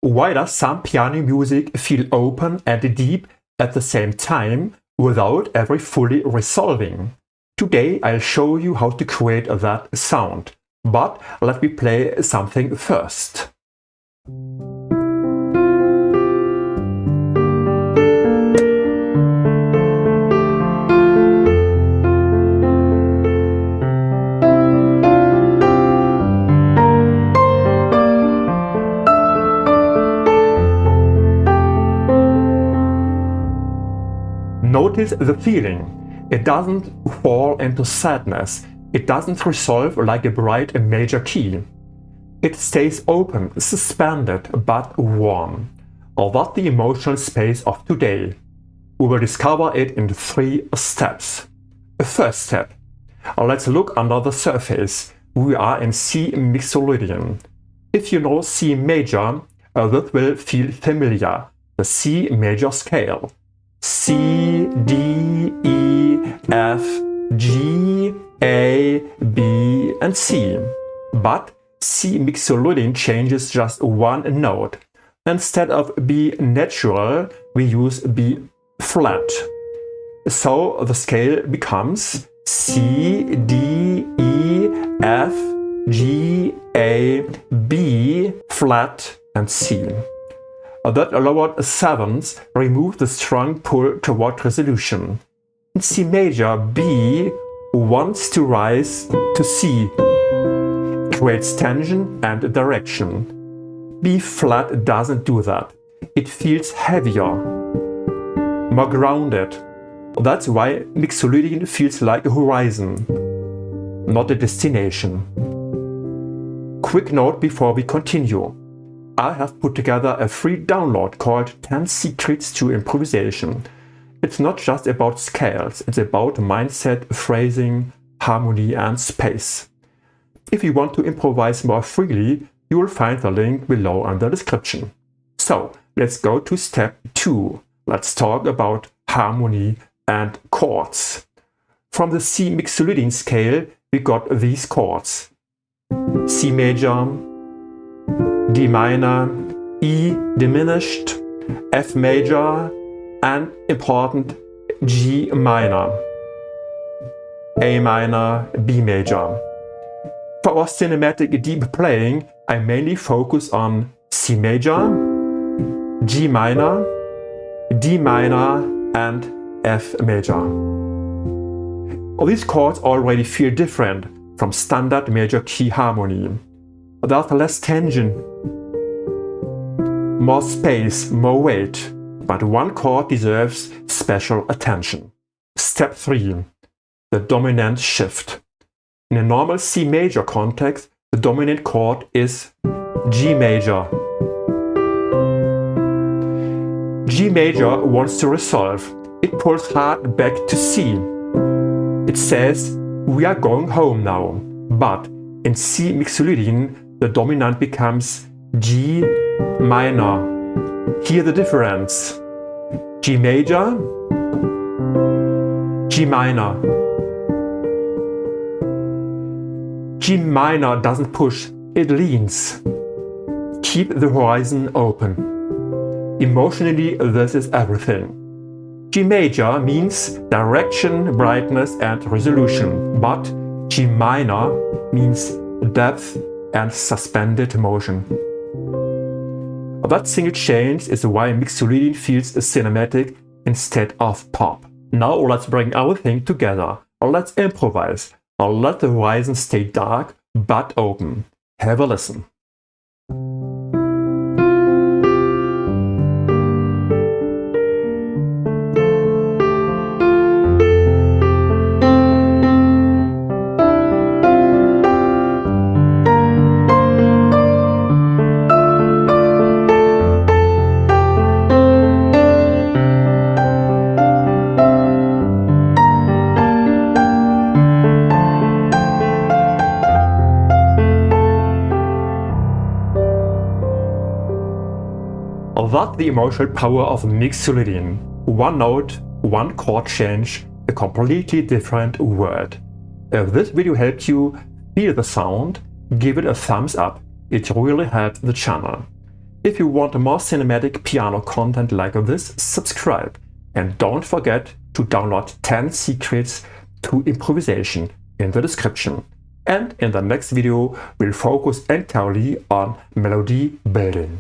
Why does some piano music feel open and deep at the same time without ever fully resolving? Today I'll show you how to create that sound, but let me play something first. Notice the feeling. It doesn't fall into sadness. It doesn't resolve like a bright major key. It stays open, suspended, but warm. Or that's the emotional space of today. We will discover it in 3 steps. First step. Let's look under the surface. We are in C Mixolydian. If you know C major, this will feel familiar. The C major scale. C, D, E, F, G, A, B and C. But C Mixolydian changes just one note. Instead of B natural, we use B flat. So the scale becomes C, D, E, F, G, A, B, flat and C. That lowered 7th removes the strong pull toward resolution. In C major, B wants to rise to C, creates tension and direction. B flat doesn't do that. It feels heavier, more grounded. That's why Mixolydian feels like a horizon, not a destination. Quick note before we continue. I have put together a free download called 10 Secrets to Improvisation. It's not just about scales, it's about mindset, phrasing, harmony and space. If you want to improvise more freely, you will find the link below in the description. So, let's go to step 2. Let's talk about harmony and chords. From the C Mixolydian scale, we got these chords. C major, D minor, E diminished, F major, and important G minor, A minor, B major. For our cinematic deep playing, I mainly focus on C major, G minor, D minor, and F major. All these chords already feel different from standard major key harmony. There's less tension, more space, more weight, but one chord deserves special attention. Step 3. The dominant shift. In a normal C major context, the dominant chord is G major. G major wants to resolve. It pulls hard back to C. It says, we are going home now. But in C Mixolydian, the dominant becomes G minor. Hear the difference. G major, G minor. G minor doesn't push, it leans. Keep the horizon open. Emotionally, this is everything. G major means direction, brightness and resolution, but G minor means depth and suspended motion. That single change is why Mixolydian feels cinematic instead of pop. Now let's bring everything together. Let's improvise. Let the horizon stay dark but open. Have a listen. That's the emotional power of Mixolydian. One note, one chord change, a completely different word. If this video helped you feel the sound, give it a thumbs up. It really helps the channel. If you want more cinematic piano content like this, subscribe. And don't forget to download 10 secrets to improvisation in the description. And in the next video, we'll focus entirely on melody building.